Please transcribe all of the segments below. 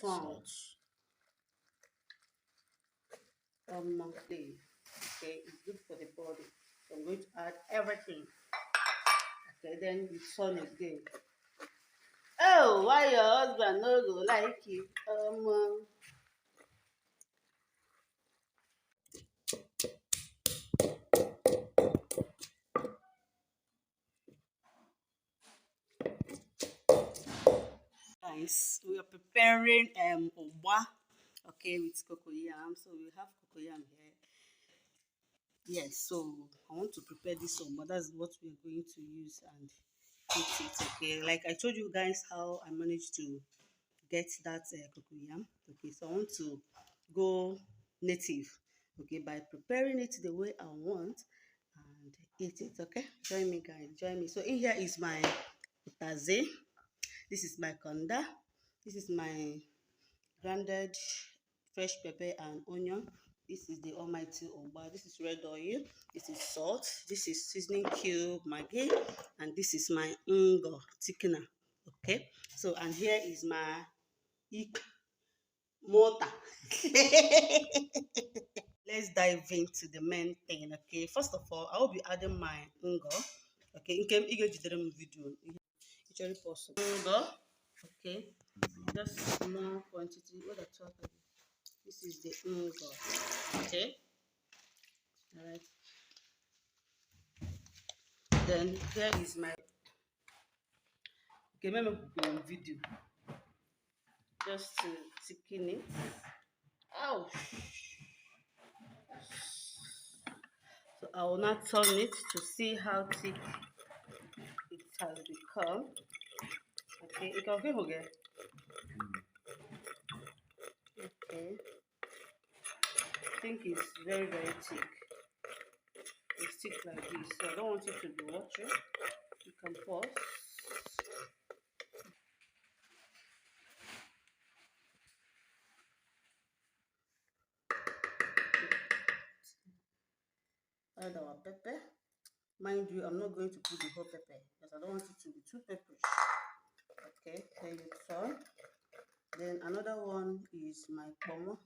salt. Okay, it's good for the body. So I'm going to add everything. Okay, then you turn again. Oh, why your husband no go like you? Guys, we are preparing ugba, okay, with cocoyam. So we have cocoyam here. Yes, so I want to prepare this ugba. That's what we are going to use and eat it. Okay, like I told you guys how I managed to get that cocoyam. Okay, so I want to go native. Okay, by preparing it the way I want and eat it. Okay, join me, guys. Join me. So in here is my utaze. This is my conda. This is my grounded fresh pepper and onion. This is the almighty ugba. This is red oil. This is salt. This is seasoning cube, maggi, and this is my ngo thickener. Okay, so and here is my mortar. Let's dive into the main thing. Okay, first of all, I will be adding my ngo. Okay, in case you get the video, it's very possible. Ngo. Okay, just small quantity. What I talk about. This is the ngo. Okay, all right. Then here is my. Okay, let me go on video. Just to thicken it. Ouch. So I will now turn it to see how thick it has become. Okay, it can go again. Okay, I think it's very, very thick. It's thick like this, so I don't want it to be watery. You can pause. Add our pepper. Mind you, I'm not going to put the whole pepper because I don't want it to be too peppery. Okay, then you turn. Then another one is my okpomo.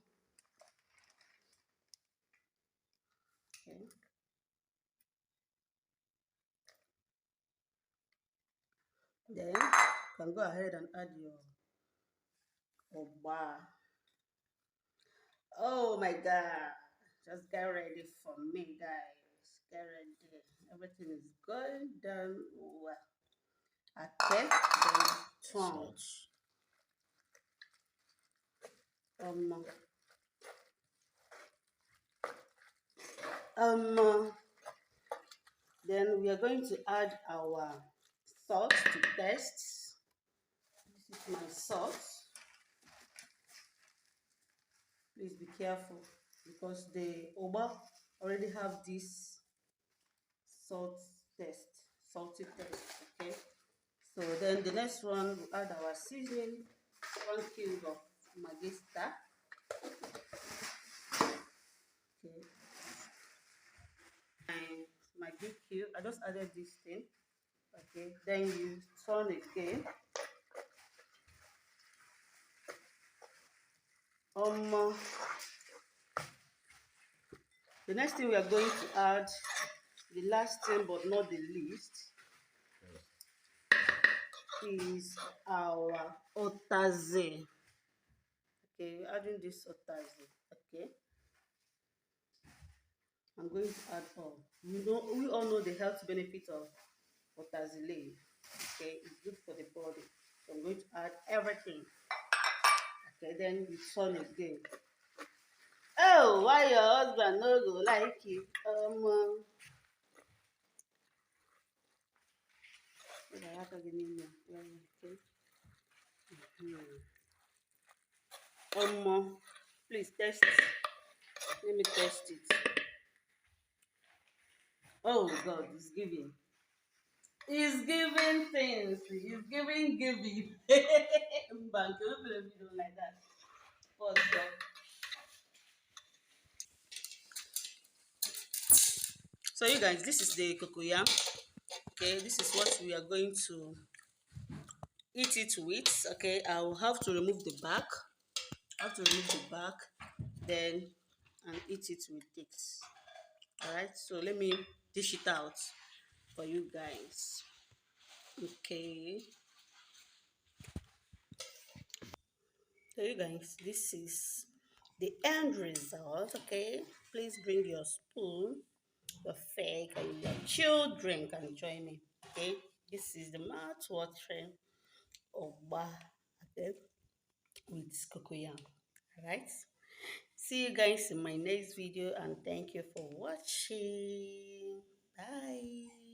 Okay. Then you can go ahead and add your ugba. Oh my god. Just get ready for me, guys. Get ready. Everything is going down well. Okay, then salt. Then we are going to add our salt to taste. This is my salt. Please be careful because the ugba already have this salty taste. Okay. So then the next one, we add our seasoning, 1 cube of Benedicta. Okay. And maggi cube. I just added this thing. Okay. Then you turn again. The next thing we are going to add, the last thing but not the least, is our otaze. Okay, we're adding this otaze. Okay, I'm going to add all. We all know the health benefit of otaze leaf. Okay, it's good for the body. So I'm going to add everything. Okay, then you turn again. Oh, why your husband no go like you? Please test it. Let me test it. Oh God, it's giving. It's giving things. It's giving. But don't like that. Pause, so you guys, this is the cocoyam. Okay, this is what we are going to eat it with. Okay, I will have to remove the back. How to remove the back, then and eat it with this. All right, so let me dish it out for you guys. Okay, so you guys, this is the end result. Okay, please bring your spoon, your fork, and your children can join me. Okay, this is the mouth watering ogba, okay, with cocoyam. All right, see you guys in my next video, and thank you for watching. Bye.